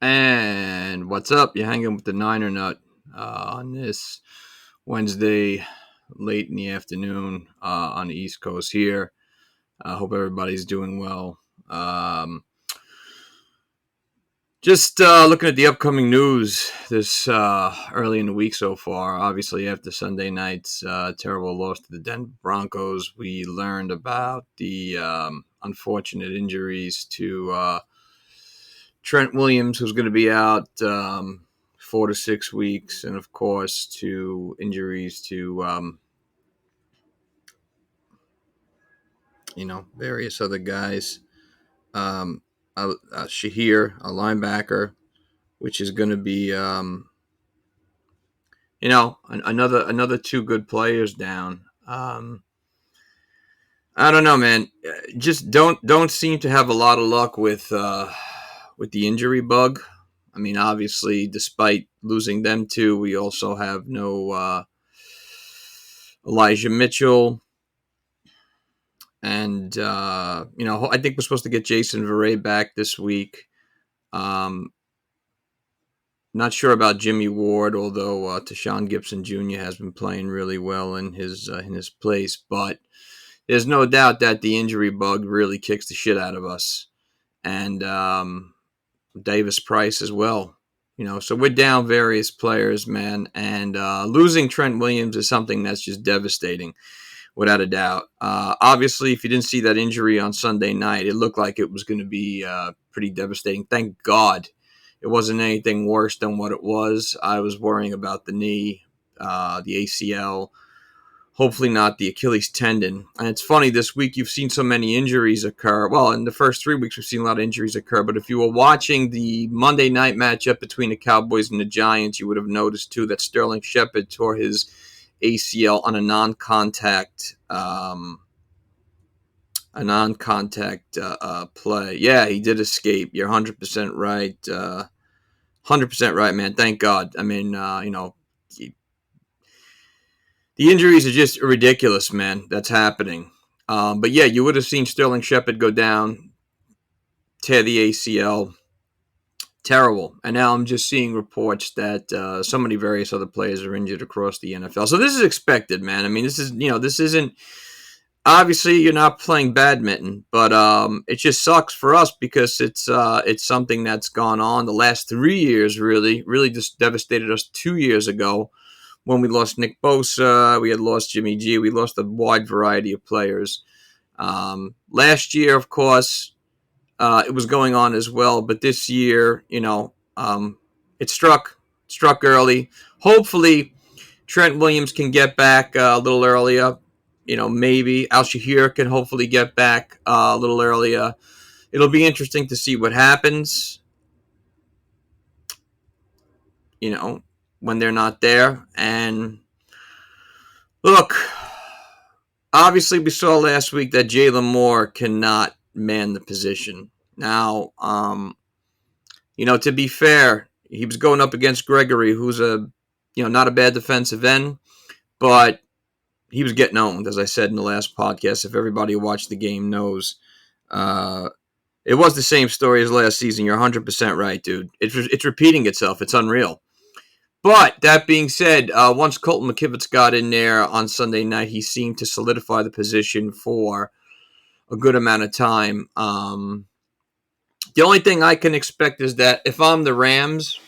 And what's up? You're hanging with the Niner Nut on this Wednesday, late in the afternoon on the East Coast here. I hope everybody's doing well. Um, just looking at the upcoming news this early in the week so far. Obviously, after Sunday night's terrible loss to the Denver Broncos, we learned about the unfortunate injuries to Trent Williams, who's going to be out 4 to 6 weeks, and of course, to injuries to various other guys. Shahir, a linebacker, which is going to be another two good players down. I don't know, man. Just don't seem to have a lot of luck with the injury bug. I mean, obviously, despite losing them two, we also have no Elijah Mitchell, and I think we're supposed to get Jason Verrey back this week. Not sure about Jimmy Ward, although Tashawn Gibson Jr. has been playing really well in his place, but there's no doubt that the injury bug really kicks the shit out of us, and Davis Price as well. So we're down various players, man, and losing Trent Williams is something that's just devastating, without a doubt. Obviously, if you didn't see that injury on Sunday night, it looked like it was going to be pretty devastating. Thank God it wasn't anything worse than what it was. I was worrying about the knee, the ACL, hopefully not the Achilles tendon. And it's funny, this week you've seen so many injuries occur. Well, in the first 3 weeks, we've seen a lot of injuries occur. But if you were watching the Monday night matchup between the Cowboys and the Giants, you would have noticed, too, that Sterling Shepard tore his ACL on a non-contact play. Yeah, he did escape. You're 100% right. 100% right, man. Thank God. I mean, the injuries are just ridiculous, man. That's happening. But yeah, you would have seen Sterling Shepard go down, tear the ACL. Terrible. And now I'm just seeing reports that so many various other players are injured across the NFL. So this is expected, man. I mean, this isn't. Obviously, you're not playing badminton, but it just sucks for us because it's something that's gone on the last 3 years. Really just devastated us 2 years ago when we lost Nick Bosa. We had lost Jimmy G. We lost a wide variety of players. Last year, of course, it was going on as well, but this year, it struck early. Hopefully, Trent Williams can get back a little earlier. Maybe Al Shahir can hopefully get back a little earlier. It'll be interesting to see what happens, when they're not there. And look, obviously we saw last week that Jalen Moore cannot man the position. Now, to be fair, he was going up against Gregory, who's not a bad defensive end, but he was getting owned, as I said in the last podcast. If everybody who watched the game knows, it was the same story as last season. You're 100% right, dude. It's repeating itself. It's unreal. But that being said, once Colton McKivitz got in there on Sunday night, he seemed to solidify the position for a good amount of time. The only thing I can expect is that if I'm the Rams,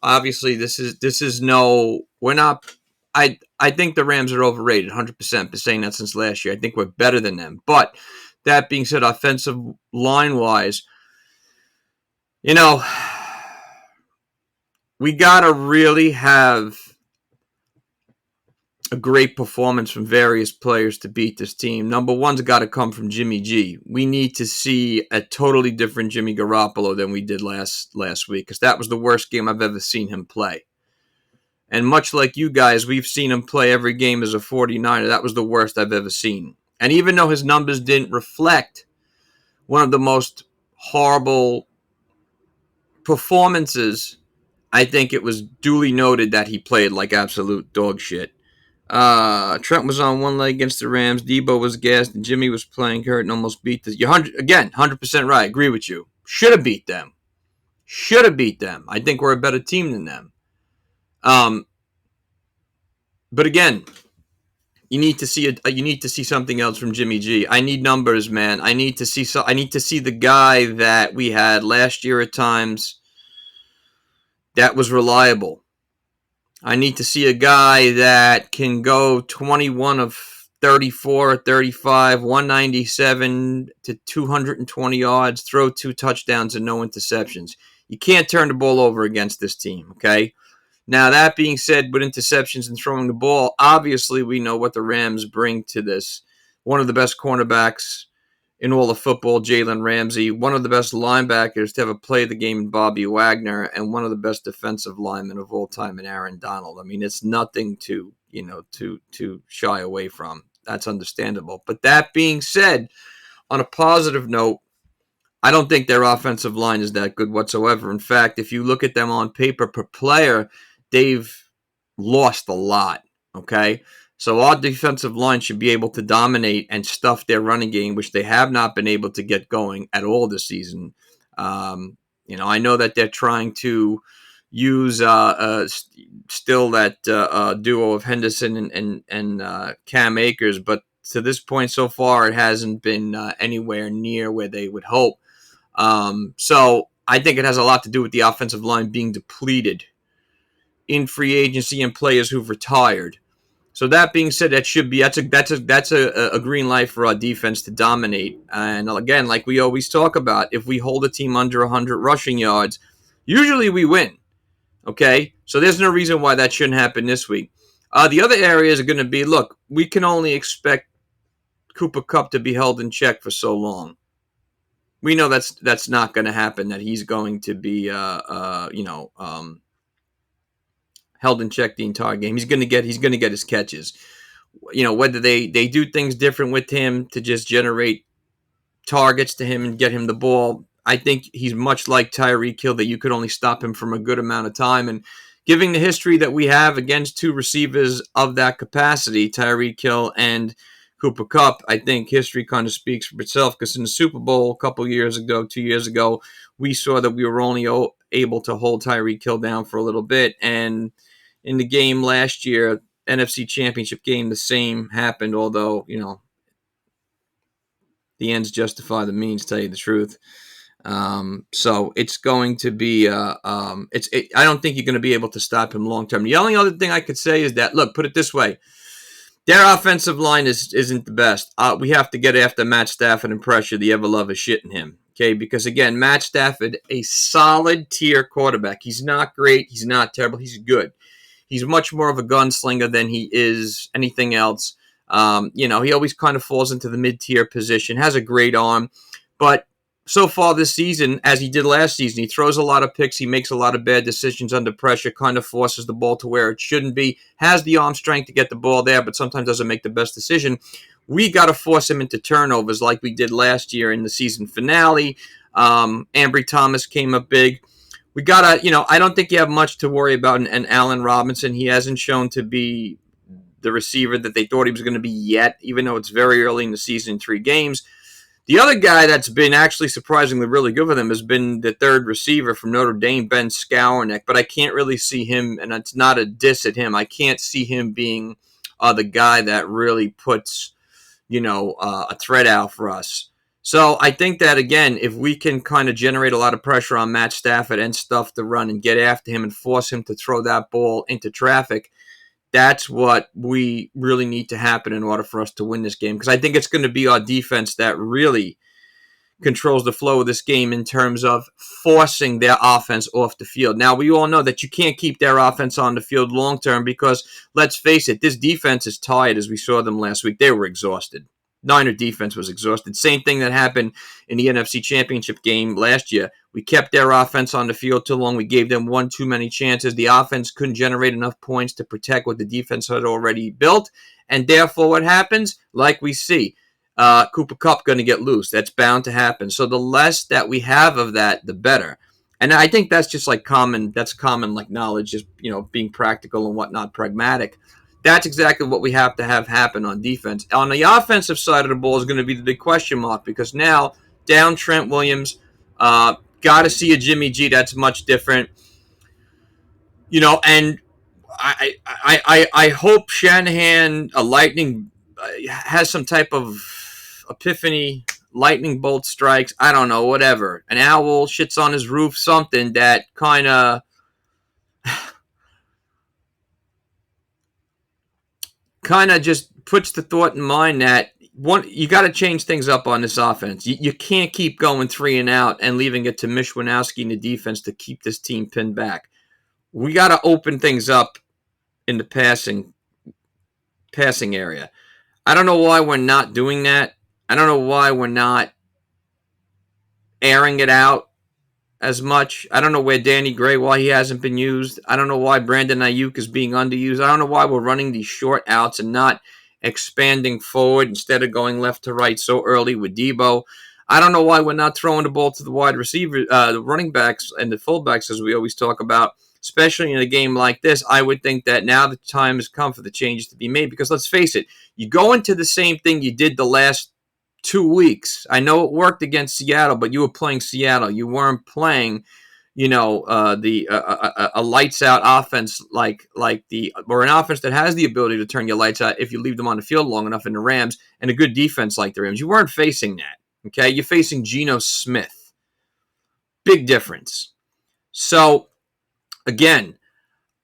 obviously this is no, we're not. I think the Rams are overrated, 100%. Been saying that since last year. I think we're better than them. But that being said, offensive line wise, we gotta really have a great performance from various players to beat this team. Number one's got to come from Jimmy G. We need to see a totally different Jimmy Garoppolo than we did last week, because that was the worst game I've ever seen him play. And much like you guys, we've seen him play every game as a 49er. That was the worst I've ever seen. And even though his numbers didn't reflect one of the most horrible performances, I think it was duly noted that he played like absolute dog shit. Trent was on one leg against the Rams. Debo was gassed, and Jimmy was playing hurt and almost beat the. You're 100% right. Agree with you. Should have beat them. Should have beat them. I think we're a better team than them. Um, but again, you need to see something else from Jimmy G. I need numbers, man. I need to see the guy that we had last year at times that was reliable. I need to see a guy that can go 21 of 34 or 35, 197 to 220 yards, throw 2 touchdowns and no interceptions. You can't turn the ball over against this team, okay? Now, that being said, with interceptions and throwing the ball, obviously we know what the Rams bring to this. One of the best cornerbacks in all of football, Jalen Ramsey, one of the best linebackers to ever play the game, Bobby Wagner, and one of the best defensive linemen of all time in Aaron Donald. I mean, it's nothing to shy away from. That's understandable. But that being said, on a positive note, I don't think their offensive line is that good whatsoever. In fact, if you look at them on paper per player, they've lost a lot, okay? So our defensive line should be able to dominate and stuff their running game, which they have not been able to get going at all this season. I know that they're trying to use still that duo of Henderson and Cam Akers, but to this point so far, it hasn't been anywhere near where they would hope. So I think it has a lot to do with the offensive line being depleted in free agency and players who've retired. So that being said, that's a green light for our defense to dominate. And again, like we always talk about, if we hold a team under 100 rushing yards, usually we win. Okay, so there's no reason why that shouldn't happen this week. The other areas are going to be, look, we can only expect Cooper Kupp to be held in check for so long. We know that's not going to happen. That he's going to be held in check the entire game. He's going to get his catches. Whether they do things different with him to just generate targets to him and get him the ball. I think he's much like Tyreek Hill, that you could only stop him from a good amount of time. And giving the history that we have against two receivers of that capacity, Tyreek Hill and Cooper Kupp, I think history kind of speaks for itself, because in the Super Bowl a couple years ago, 2 years ago, we saw that we were only able to hold Tyreek Hill down for a little bit. And in the game last year, NFC Championship game, the same happened, although, the ends justify the means, to tell you the truth. So it's going to be, I don't think you're going to be able to stop him long term. The only other thing I could say is that, look, put it this way. Their offensive line isn't the best. We have to get after Matt Stafford and pressure the ever-loving shit in him. Okay, because again, Matt Stafford, a solid tier quarterback. He's not great. He's not terrible. He's good. He's much more of a gunslinger than he is anything else. He always kind of falls into the mid-tier position, has a great arm, but so far this season, as he did last season, he throws a lot of picks, he makes a lot of bad decisions under pressure, kind of forces the ball to where it shouldn't be, has the arm strength to get the ball there, but sometimes doesn't make the best decision. We got to force him into turnovers like we did last year in the season finale. Ambry Thomas came up big. We got to, I don't think you have much to worry about. And Allen Robinson, he hasn't shown to be the receiver that they thought he was going to be yet, even though it's very early in the season, 3 games. The other guy that's been actually surprisingly really good for them has been the third receiver from Notre Dame, Ben Skowronek, but I can't really see him, and it's not a diss at him, I can't see him being the guy that really puts, a threat out for us. So I think that, again, if we can kind of generate a lot of pressure on Matt Stafford and stuff the run and get after him and force him to throw that ball into traffic, that's what we really need to happen in order for us to win this game. Because I think it's going to be our defense that really controls the flow of this game in terms of forcing their offense off the field. Now, we all know that you can't keep their offense on the field long term because, let's face it, this defense is tired. As we saw them last week, they were exhausted. Niner defense was exhausted. Same thing that happened in the NFC Championship game last year. We kept their offense on the field too long. We gave them one too many chances. The offense couldn't generate enough points to protect what the defense had already built. And therefore, what happens? Like we see, Cooper Kupp going to get loose. That's bound to happen. So the less that we have of that, the better. And I think that's just like common like knowledge, just, being practical and whatnot, pragmatic. That's exactly what we have to have happen on defense. On the offensive side of the ball is going to be the big question mark, because now down Trent Williams, got to see a Jimmy G that's much different. And I hope Shanahan, a lightning, has some type of epiphany, lightning bolt strikes. I don't know, whatever. An owl shits on his roof, something that kind of just puts the thought in mind that you got to change things up on this offense. You can't keep going 3 and out and leaving it to Mishwanowski and the defense to keep this team pinned back. We got to open things up in the passing area. I don't know why we're not doing that. I don't know why we're not airing it out as much. I don't know where Danny Gray, why he hasn't been used. I don't know why Brandon Ayuk is being underused. I don't know why we're running these short outs and not expanding forward instead of going left to right so early with Debo. I don't know why we're not throwing the ball to the wide receiver, the running backs and the fullbacks, as we always talk about, especially in a game like this. I would think that now the time has come for the changes to be made because let's face it, you go into the same thing you did the last 2 weeks. I know it worked against Seattle, but you were playing Seattle. You weren't playing, a lights out offense or an offense that has the ability to turn your lights out if you leave them on the field long enough in the Rams, and a good defense like the Rams. You weren't facing that. Okay, you're facing Geno Smith. Big difference. So again,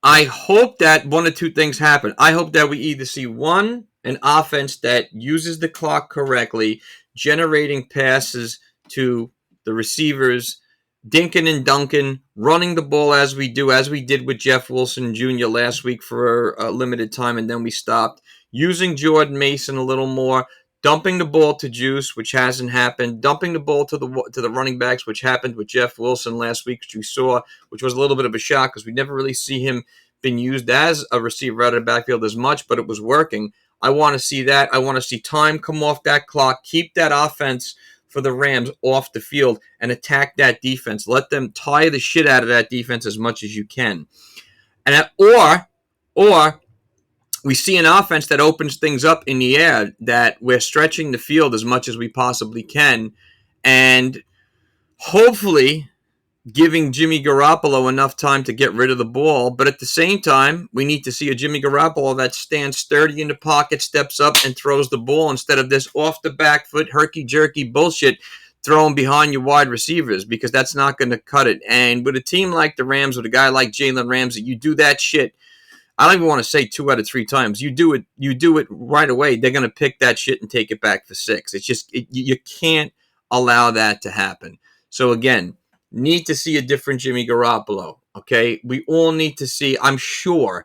I hope that one or two things happen. I hope that we either see an offense that uses the clock correctly, generating passes to the receivers, dinking and dunking, running the ball as we did with Jeff Wilson Jr. last week for a limited time, and then we stopped. Using Jordan Mason a little more, dumping the ball to Juice, which hasn't happened, dumping the ball to the running backs, which happened with Jeff Wilson last week, which we saw, which was a little bit of a shock because we never really see him being used as a receiver out of the backfield as much, but it was working. I want to see that. I want to see time come off that clock, keep that offense for the Rams off the field, and attack that defense. Let them tie the shit out of that defense as much as you can. Or we see an offense that opens things up in the air, that we're stretching the field as much as we possibly can, and hopefully giving Jimmy Garoppolo enough time to get rid of the ball. But at the same time, we need to see a Jimmy Garoppolo that stands sturdy in the pocket, steps up, and throws the ball instead of this off the back foot, herky-jerky bullshit thrown behind your wide receivers, because that's not going to cut it. And with a team like the Rams, with a guy like Jalen Ramsey, you do that shit. I don't even want to say 2 out of 3 times. You do it right away. They're going to pick that shit and take it back for 6. It's just you can't allow that to happen. So again, need to see a different Jimmy Garoppolo. Okay, we all need to see. I'm sure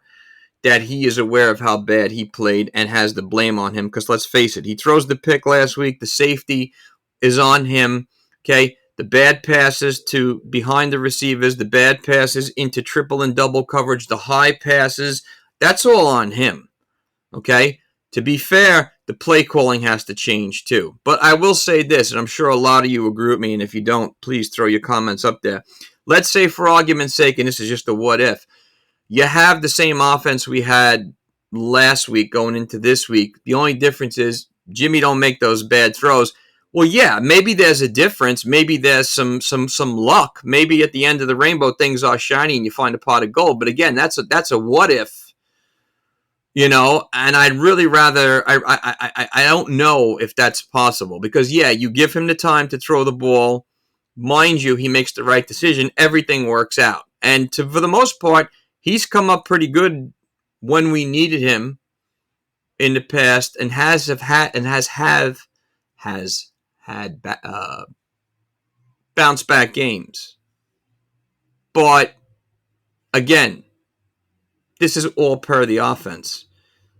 that he is aware of how bad he played and has the blame on him. Because let's face it, he throws the pick last week. The safety is on him. Okay. The bad passes to behind the receivers, the bad passes into triple and double coverage, the high passes, that's all on him. Okay? To be fair, the play calling has to change too. But I will say this, and I'm sure a lot of you agree with me, and if you don't, please throw your comments up there. Let's say, for argument's sake, and this is just a what if, you have the same offense we had last week going into this week. The only difference is Jimmy don't make those bad throws. Well, yeah, maybe there's a difference. Maybe there's some luck. Maybe at the end of the rainbow, things are shiny and you find a pot of gold. But again, that's a what if, and I'd really rather. I don't know if that's possible because yeah, you give him the time to throw the ball. Mind you, he makes the right decision. Everything works out, and for the most part, he's come up pretty good when we needed him in the past, and has had bounce back games. But again, this is all per the offense.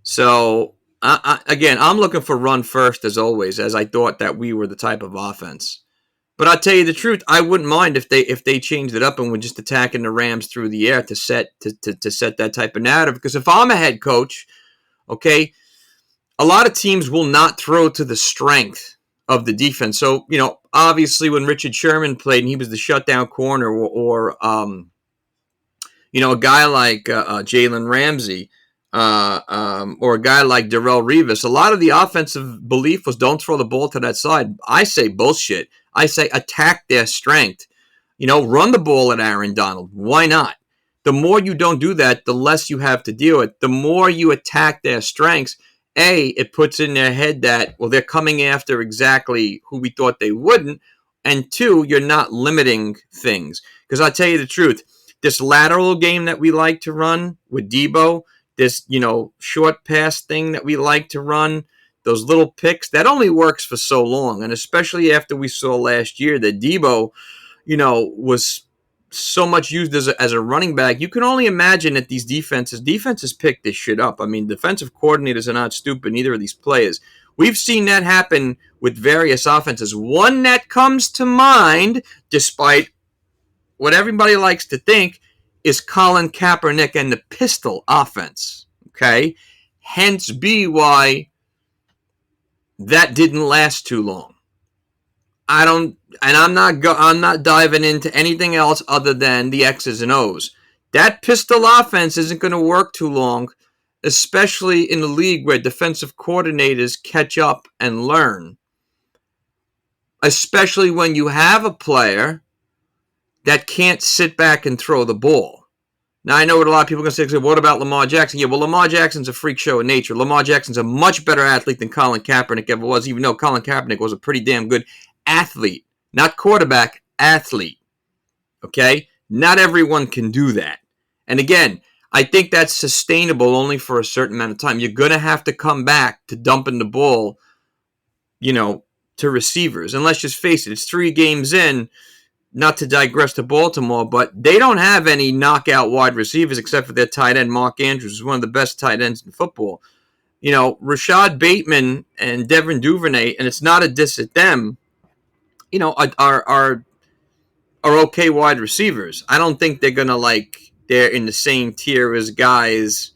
So I'm looking for run first as always, as I thought that we were the type of offense. But I'll tell you the truth, I wouldn't mind if they changed it up and were just attacking the Rams through the air to set that type of narrative. Because if I'm a head coach, okay, a lot of teams will not throw to the strength of the defense. So, obviously when Richard Sherman played and he was the shutdown corner or a guy like Jalen Ramsey or a guy like Darrelle Revis, a lot of the offensive belief was don't throw the ball to that side. I say bullshit. I say attack their strength. Run the ball at Aaron Donald. Why not? The more you don't do that, the less you have to deal with. The more you attack their strengths, it puts in their head that, well, they're coming after exactly who we thought they wouldn't. And two, you're not limiting things. Because I'll tell you the truth, this lateral game that we like to run with Debo, this, short pass thing that we like to run, those little picks, that only works for so long. And especially after we saw last year that Debo, was so much used as a running back. You can only imagine that these defenses pick this shit up. I mean, defensive coordinators are not stupid, neither of these players. We've seen that happen with various offenses. One that comes to mind, despite what everybody likes to think, is Colin Kaepernick and the pistol offense. Okay? Hence be why that didn't last too long. I'm not diving into anything else other than the X's and O's. That pistol offense isn't going to work too long, especially in a league where defensive coordinators catch up and learn. Especially when you have a player that can't sit back and throw the ball. Now, I know what a lot of people are going to say, what about Lamar Jackson? Yeah, well, Lamar Jackson's a freak show in nature. Lamar Jackson's a much better athlete than Colin Kaepernick ever was, even though Colin Kaepernick was a pretty damn good athlete. Not quarterback, athlete. Okay? Not everyone can do that. And again, I think that's sustainable only for a certain amount of time. You're going to have to come back to dumping the ball, to receivers. And let's just face it, it's 3 games in. Not to digress to Baltimore, but they don't have any knockout wide receivers except for their tight end, Mark Andrews, who's one of the best tight ends in football. Rashad Bateman and Devin Duvernay, and it's not a diss at them, are okay wide receivers. I don't think they're going to, they're in the same tier as guys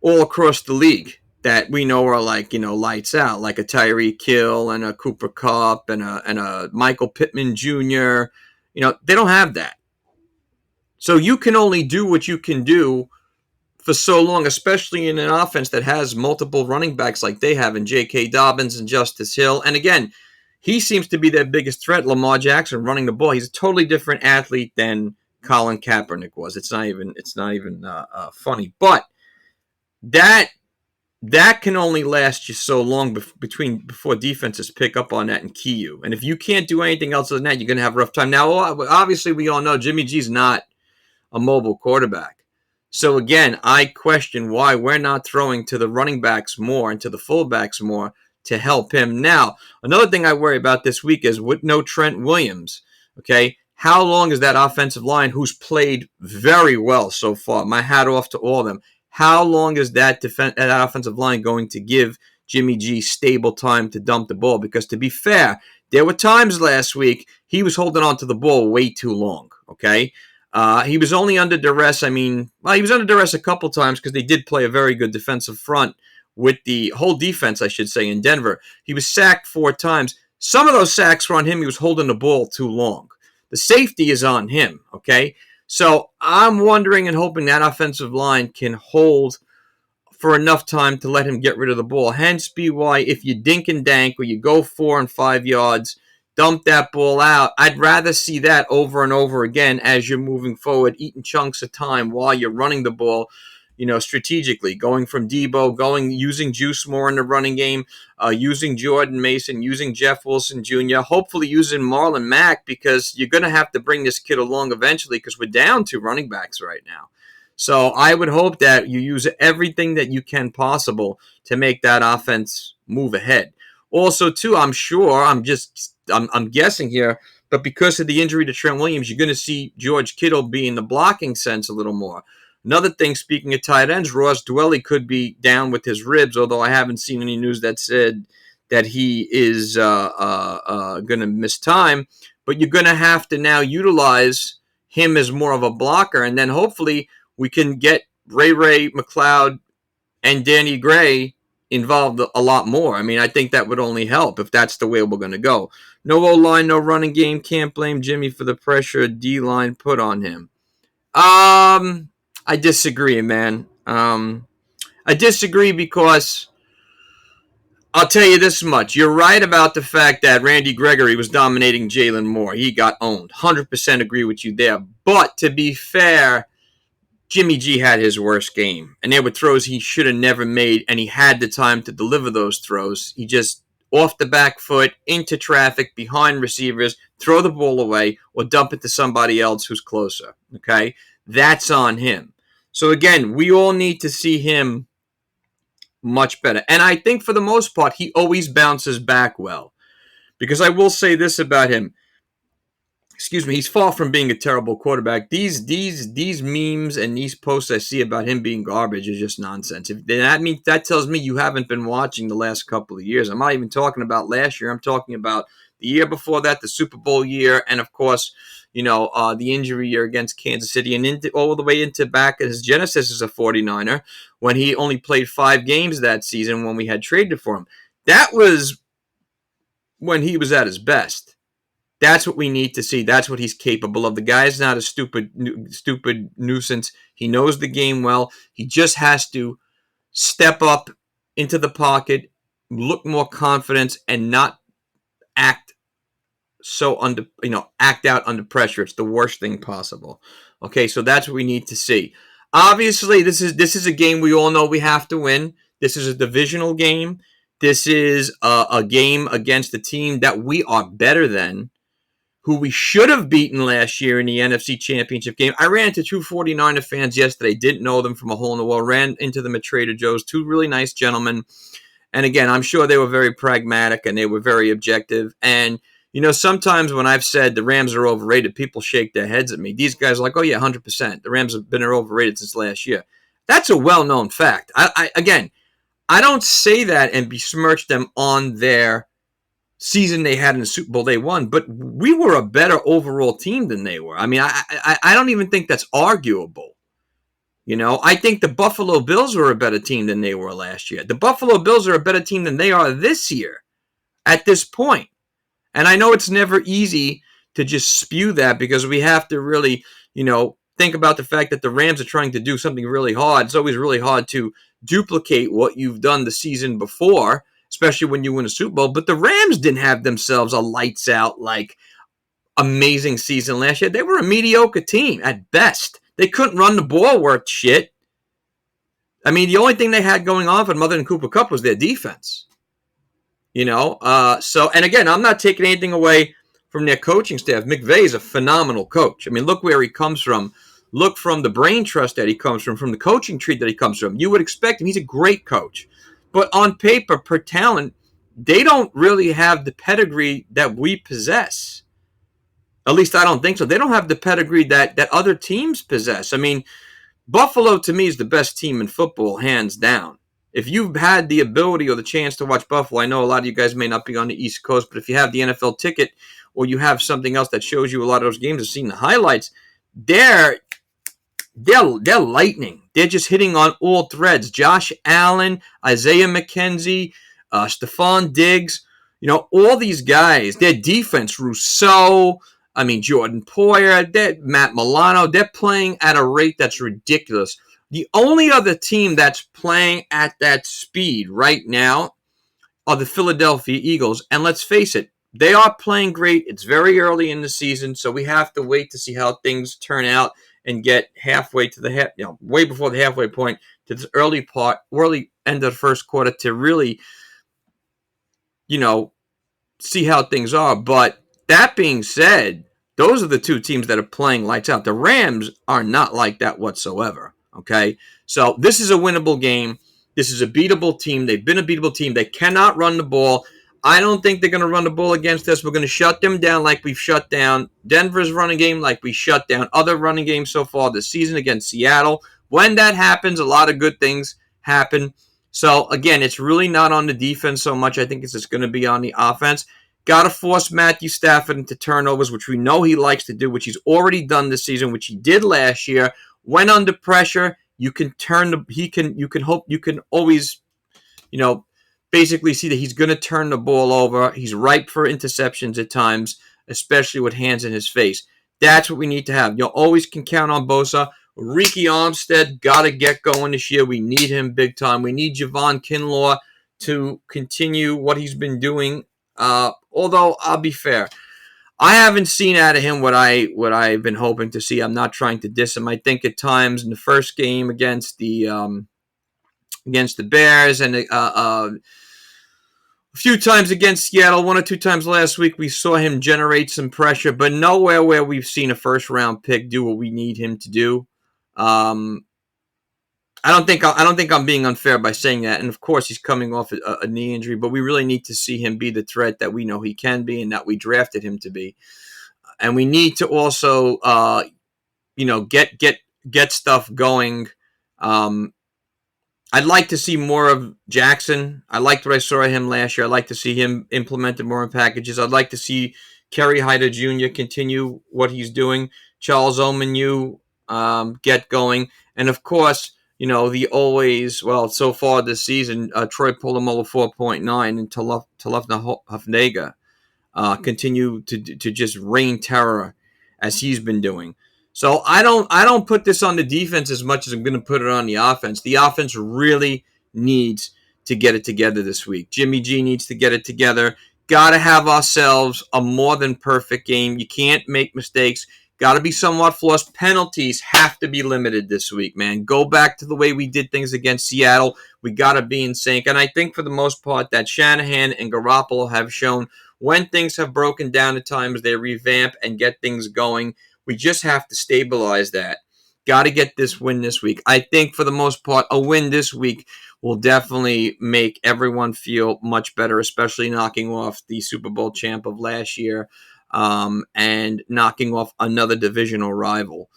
all across the league that we know are lights out, like a Tyreek Hill and a Cooper Kupp and a Michael Pittman Jr. They don't have that. So you can only do what you can do for so long, especially in an offense that has multiple running backs like they have in J.K. Dobbins and Justice Hill. And again, he seems to be their biggest threat, Lamar Jackson, running the ball. He's a totally different athlete than Colin Kaepernick was. It's not even funny. But that can only last you so long before defenses pick up on that and key you. And if you can't do anything else than that, you're going to have a rough time. Now, obviously, we all know Jimmy G's not a mobile quarterback. So, again, I question why we're not throwing to the running backs more and to the fullbacks more to help him. Now, another thing I worry about this week is with no Trent Williams, okay, how long is that offensive line, who's played very well so far? My hat off to all of them. How long is that offensive line going to give Jimmy G stable time to dump the ball? Because to be fair, there were times last week he was holding on to the ball way too long, okay? He was only under duress. He was under duress a couple times because they did play a very good defensive front with the whole defense, I should say, in Denver. He was sacked 4 times. Some of those sacks were on him. He was holding the ball too long. The safety is on him, okay? So I'm wondering and hoping that offensive line can hold for enough time to let him get rid of the ball. Hence be why if you dink and dank or you go 4 and 5 yards, dump that ball out. I'd rather see that over and over again as you're moving forward, eating chunks of time while you're running the ball, strategically, going from Debo, using Juice more in the running game, using Jordan Mason, using Jeff Wilson Jr., hopefully using Marlon Mack, because you're going to have to bring this kid along eventually because we're down 2 running backs right now. So I would hope that you use everything that you can possible to make that offense move ahead. Also, too, I'm guessing here, but because of the injury to Trent Williams, you're going to see George Kittle be in the blocking sense a little more. Another thing, speaking of tight ends, Ross Dwelley could be down with his ribs, although I haven't seen any news that said that he is going to miss time. But you're going to have to now utilize him as more of a blocker, and then hopefully we can get Ray McLeod and Danny Gray involved a lot more. I think that would only help if that's the way we're going to go. No O-line, no running game. Can't blame Jimmy for the pressure D-line put on him. I disagree, man. I disagree because I'll tell you this much. You're right about the fact that Randy Gregory was dominating Jalen Moore. He got owned. 100% agree with you there. But to be fair, Jimmy G had his worst game. And there were throws he should have never made, and he had the time to deliver those throws. He just, off the back foot, into traffic, behind receivers, throw the ball away, or dump it to somebody else who's closer. Okay? That's on him. So again, we all need to see him much better. And I think for the most part, he always bounces back well. Because I will say this about him. Excuse me, he's far from being a terrible quarterback. These memes and these posts I see about him being garbage is just nonsense. That tells me you haven't been watching the last couple of years. I'm not even talking about last year. I'm talking about the year before that, the Super Bowl year, and of course, the injury year against Kansas City, and all the way into back his genesis as a 49er when he only played 5 games that season when we had traded for him. That was when he was at his best. That's what we need to see. That's what he's capable of. The guy's not a stupid nuisance. He knows the game well. He just has to step up into the pocket, look more confident, and not act act out under pressure. It's the worst thing possible. Okay, so that's what we need to see. Obviously, this is a game we all know we have to win. This is a divisional game. This is a game against a team that we are better than, who we should have beaten last year in the NFC Championship game. I ran into 2 49er fans yesterday, didn't know them from a hole in the wall, ran into them at Trader Joe's, 2 really nice gentlemen. And again, I'm sure they were very pragmatic and they were very objective. And, sometimes when I've said the Rams are overrated, people shake their heads at me. These guys are like, oh yeah, 100%. The Rams have been overrated since last year. That's a well-known fact. I don't say that and besmirch them on their season they had in the Super Bowl they won, but we were a better overall team than they were. I mean, I don't even think that's arguable. I think the Buffalo Bills were a better team than they were last year. The Buffalo Bills are a better team than they are this year at this point. And I know it's never easy to just spew that because we have to really, think about the fact that the Rams are trying to do something really hard. It's always really hard to duplicate what you've done the season before, especially when you win a Super Bowl. But the Rams didn't have themselves a lights out, amazing season last year. They were a mediocre team at best. They couldn't run the ball worth shit. I mean, the only thing they had going on for them other than Cooper Kupp was their defense. And again, I'm not taking anything away from their coaching staff. McVay is a phenomenal coach. I mean, look where he comes from. Look from the brain trust that he comes from the coaching tree that he comes from. You would expect him. He's a great coach. But on paper, per talent, they don't really have the pedigree that we possess. At least I don't think so. They don't have the pedigree that other teams possess. I mean, Buffalo, to me, is the best team in football, hands down. If you've had the ability or the chance to watch Buffalo, I know a lot of you guys may not be on the East Coast, but if you have the NFL ticket or you have something else that shows you a lot of those games and seen the highlights, they're lightning. They're just hitting on all threads. Josh Allen, Isaiah McKenzie, Stephon Diggs, all these guys, their defense, Rousseau, Jordan Poyer, Matt Milano, they're playing at a rate that's ridiculous. The only other team that's playing at that speed right now are the Philadelphia Eagles. And let's face it, they are playing great. It's very early in the season, so we have to wait to see how things turn out and get halfway to the way before the halfway point to this early end of the first quarter to really, see how things are. But that being said, those are the 2 teams that are playing lights out. The Rams are not like that whatsoever. Okay, so this is a winnable game. This is a beatable team. They've been a beatable team. They cannot run the ball. I don't think they're going to run the ball against us. We're going to shut them down like we've shut down Denver's running game, like we shut down other running games so far this season against Seattle. When that happens, a lot of good things happen. So, again, it's really not on the defense so much. I think it's just going to be on the offense. Got to force Matthew Stafford into turnovers, which we know he likes to do, which he's already done this season, which he did last year. When under pressure, you can always, basically see that he's going to turn the ball over. He's ripe for interceptions at times, especially with hands in his face. That's what we need to have. You always can count on Bosa. Ricky Armstead got to get going this year. We need him big time. We need Javon Kinlaw to continue what he's been doing. Although I'll be fair, I haven't seen out of him what I've been hoping to see. I'm not trying to diss him. I think at times in the first game against the Bears and a few times against Seattle, 1 or 2 times last week, we saw him generate some pressure, but nowhere where we've seen a first-round pick do what we need him to do. I don't think I'm being unfair by saying that. And of course, he's coming off a knee injury, but we really need to see him be the threat that we know he can be and that we drafted him to be. And we need to also, get stuff going. I'd like to see more of Jackson. I liked what I saw of him last year. I'd like to see him implemented more in packages. I'd like to see Kerry Hyder Jr. continue what he's doing. Charles Omenihu get going. And of course, so far this season, Troy Polamalu 4.9 and Talefna Hufnega continue to just reign terror as he's been doing. So I don't put this on the defense as much as I'm going to put it on the offense. The offense really needs to get it together this week. Jimmy G needs to get it together. Got to have ourselves a more than perfect game. You can't make mistakes. Got to be somewhat flawless. Penalties have to be limited this week, man. Go back to the way we did things against Seattle. We got to be in sync. And I think for the most part that Shanahan and Garoppolo have shown when things have broken down at times, they revamp and get things going. We just have to stabilize that. Got to get this win this week. I think for the most part, a win this week will definitely make everyone feel much better, especially knocking off the Super Bowl champ of last year. And knocking off another divisional rival.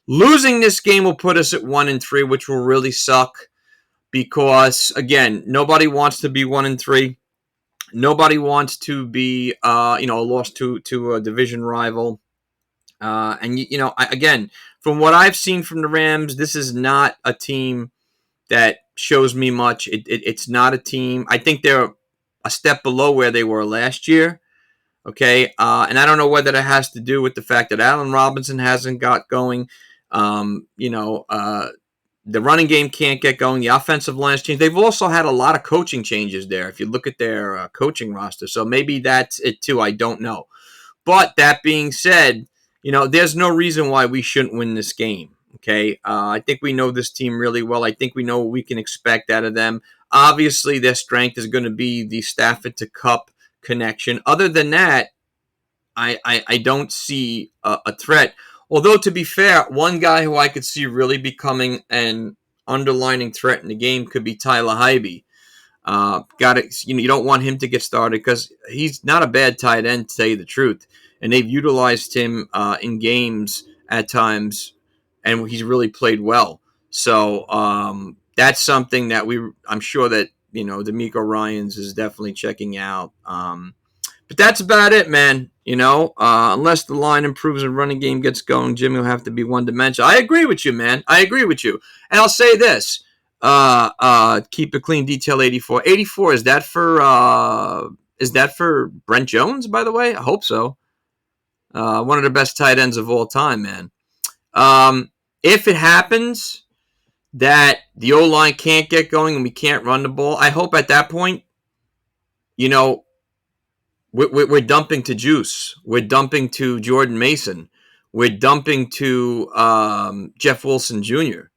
Losing this game will put us at 1-3, which will really suck because, again, nobody wants to be 1-3. Nobody wants to be, a loss to a division rival. Again, from what I've seen from the Rams, this is not a team that shows me much. It's not a team. I think they're a step below where they were last year. Okay, and I don't know whether that has to do with the fact that Allen Robinson hasn't got going. The running game can't get going. The offensive line's changed. They've also had a lot of coaching changes there if you look at their coaching roster. So maybe that's it too. I don't know. But that being said, there's no reason why we shouldn't win this game. Okay, I think we know this team really well. I think we know what we can expect out of them. Obviously, their strength is going to be the Stafford to Kupp connection. Other than that, I don't see a threat. Although, to be fair, one guy who I could see really becoming an underlining threat in the game could be Tyler Higbee. You don't want him to get started because he's not a bad tight end, to tell you the truth. And they've utilized him in games at times, and he's really played well. So that's something that I'm sure that D'Amico Ryans is definitely checking out. But that's about it, man. Unless the line improves and running game gets going, Jimmy will have to be one-dimensional. I agree with you, man. I agree with you. And I'll say this. Keep it clean, detail 84. 84, is that for Brent Jones, by the way? I hope so. One of the best tight ends of all time, man. If it happens that the O-line can't get going and we can't run the ball, I hope at that point, we're dumping to Juice. We're dumping to Jordan Mason. We're dumping to Jeff Wilson Jr.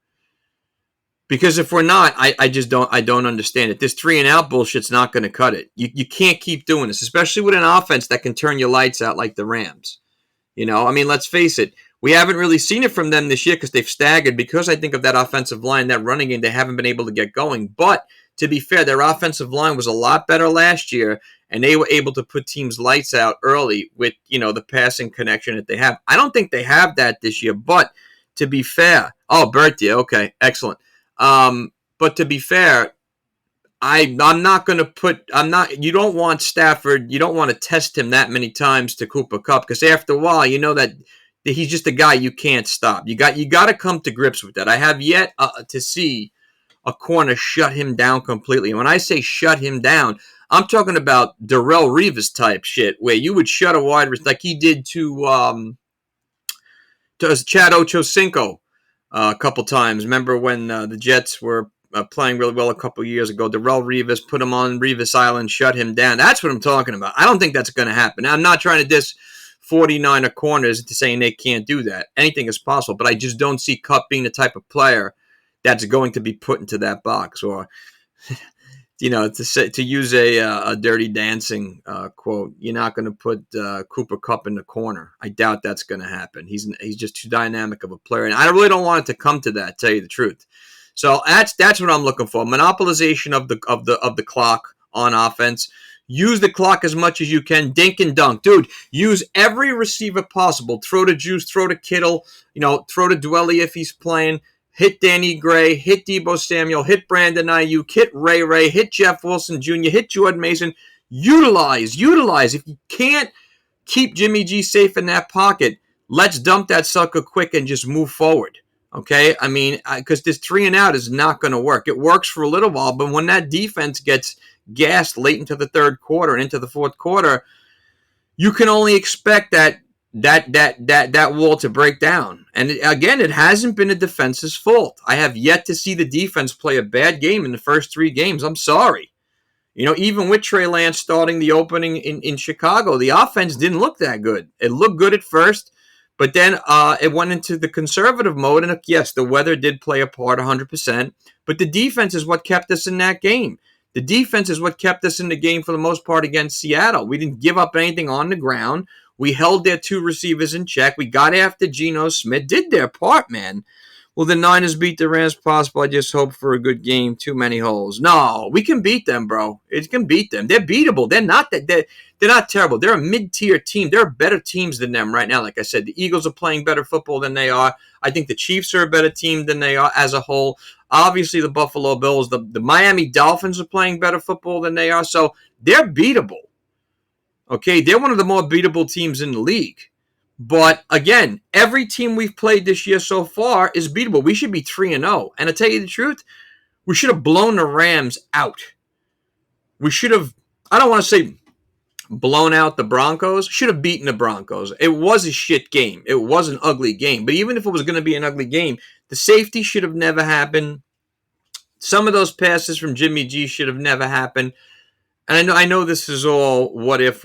Because if we're not, I don't understand it. This 3-and-out bullshit's not going to cut it. You can't keep doing this, especially with an offense that can turn your lights out like the Rams. Let's face it. We haven't really seen it from them this year because they've staggered. Because I think of that offensive line, that running game, they haven't been able to get going. But to be fair, their offensive line was a lot better last year, and they were able to put teams' lights out early with, the passing connection that they have. I don't think they have that this year. But to be fair, Bertia, okay, excellent. But to be fair, you don't want Stafford, you don't want to test him that many times to Cooper Kupp because after a while, that he's just a guy you can't stop. You got to come to grips with that. I have yet to see a corner shut him down completely. And when I say shut him down, I'm talking about Darrelle Revis type shit where you would shut a wide receiver like he did to Chad Ochocinco a couple times. Remember when the Jets were playing really well a couple years ago. Darrelle Revis, put him on Revis Island, shut him down. That's what I'm talking about. I don't think that's going to happen. Now, I'm not trying to diss 49er corners into saying they can't do that. Anything is possible, but I just don't see Kupp being the type of player that's going to be put into that box. Or, to use a Dirty Dancing quote, you're not going to put Cooper Kupp in the corner. I doubt that's going to happen. He's just too dynamic of a player, and I really don't want it to come to that. Tell you the truth. So that's what I'm looking for. Monopolization of the clock on offense. Use the clock as much as you can. Dink and dunk. Dude, use every receiver possible. Throw to Juice, throw to Kittle, throw to Dwelly if he's playing. Hit Danny Gray, hit Deebo Samuel, hit Brandon Ayuk, hit Ray, hit Jeff Wilson Jr., hit Jordan Mason. Utilize. If you can't keep Jimmy G safe in that pocket, let's dump that sucker quick and just move forward. Okay? I mean, because this 3 and out is not going to work. It works for a little while, but when that defense gets gassed late into the third quarter and into the fourth quarter, you can only expect that wall to break down. And again, it hasn't been a defense's fault. I have yet to see the defense play a bad game in the first 3 games. I'm sorry. Even with Trey Lance starting the opening in Chicago, the offense didn't look that good. It looked good at first, but then it went into the conservative mode. And yes, the weather did play a part 100%, but the defense is what kept us in that game. The defense is what kept us in the game for the most part against Seattle. We didn't give up anything on the ground. We held their 2 receivers in check. We got after Geno Smith. Did their part, man. Will the Niners beat the Rams? Possible. I just hope for a good game. Too many holes. No, we can beat them, bro. It can beat them. They're beatable. They're not that. They're not terrible. They're a mid-tier team. There are better teams than them right now. Like I said, the Eagles are playing better football than they are. I think the Chiefs are a better team than they are as a whole. Obviously, the Buffalo Bills, the Miami Dolphins are playing better football than they are. So they're beatable. Okay, they're one of the more beatable teams in the league. But again, every team we've played this year so far is beatable. We should be 3-0. And to tell you the truth, we should have blown the Rams out. We should have, I don't want to say blown out the Broncos, should have beaten the Broncos. It was a shit game. It was an ugly game. But even if it was going to be an ugly game, the safety should have never happened. Some of those passes from Jimmy G should have never happened. And I know this is all what if,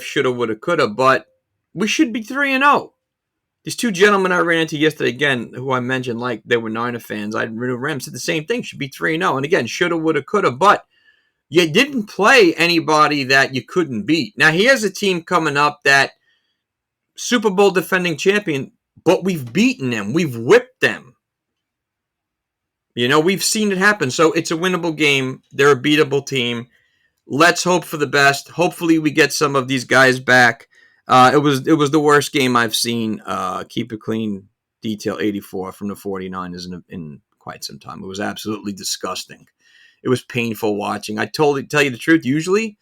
shoulda, woulda, coulda, but we should be 3-0. These 2 gentlemen I ran into yesterday, again, who I mentioned like they were Niner fans, I knew Rams said the same thing, should be 3-0. And again, shoulda, woulda, coulda, but you didn't play anybody that you couldn't beat. Now, here's a team coming up that Super Bowl defending champion, but we've beaten them. We've whipped them. We've seen it happen. So it's a winnable game. They're a beatable team. Let's hope for the best. Hopefully we get some of these guys back. It was the worst game I've seen. Keep it clean, detail 84 from the 49ers in quite some time. It was absolutely disgusting. It was painful watching. Tell you the truth, usually,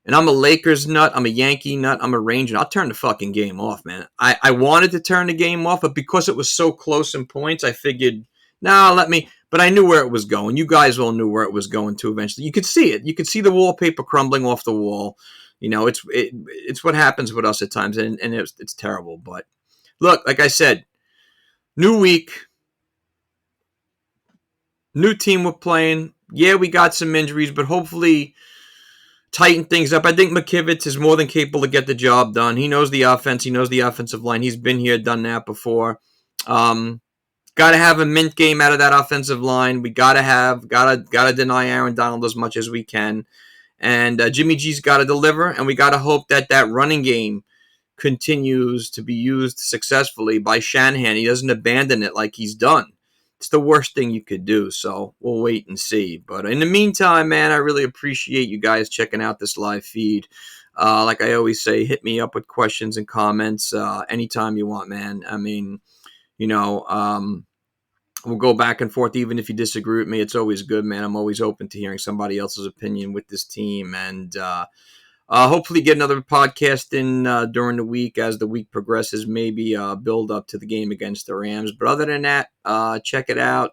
and I'm a Lakers nut, I'm a Yankee nut, I'm a Ranger. I'll turn the fucking game off, man. I wanted to turn the game off, but because it was so close in points, I figured, but I knew where it was going. You guys all knew where it was going to eventually. You could see it. You could see the wallpaper crumbling off the wall. It's what happens with us at times, and it's terrible. But look, like I said, new week, new team we're playing. Yeah, we got some injuries, but hopefully tighten things up. I think McKivitz is more than capable to get the job done. He knows the offense. He knows the offensive line. He's been here, done that before. Got to have a mint game out of that offensive line. We got to deny Aaron Donald as much as we can. And Jimmy G's got to deliver, and we got to hope that running game continues to be used successfully by Shanahan. He doesn't abandon it like he's done. It's the worst thing you could do, so we'll wait and see. But in the meantime, man, I really appreciate you guys checking out this live feed. Like I always say, hit me up with questions and comments anytime you want, man. I mean, we'll go back and forth. Even if you disagree with me, it's always good, man. I'm always open to hearing somebody else's opinion with this team. And hopefully get another podcast in during the week as the week progresses, maybe build up to the game against the Rams. But other than that, check it out.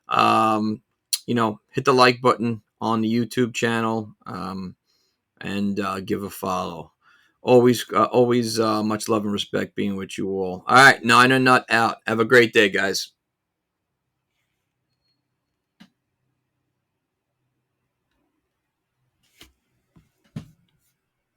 Hit the like button on the YouTube channel and give a follow. Always much love and respect being with you all. All right, Niner Nut out. Have a great day, guys.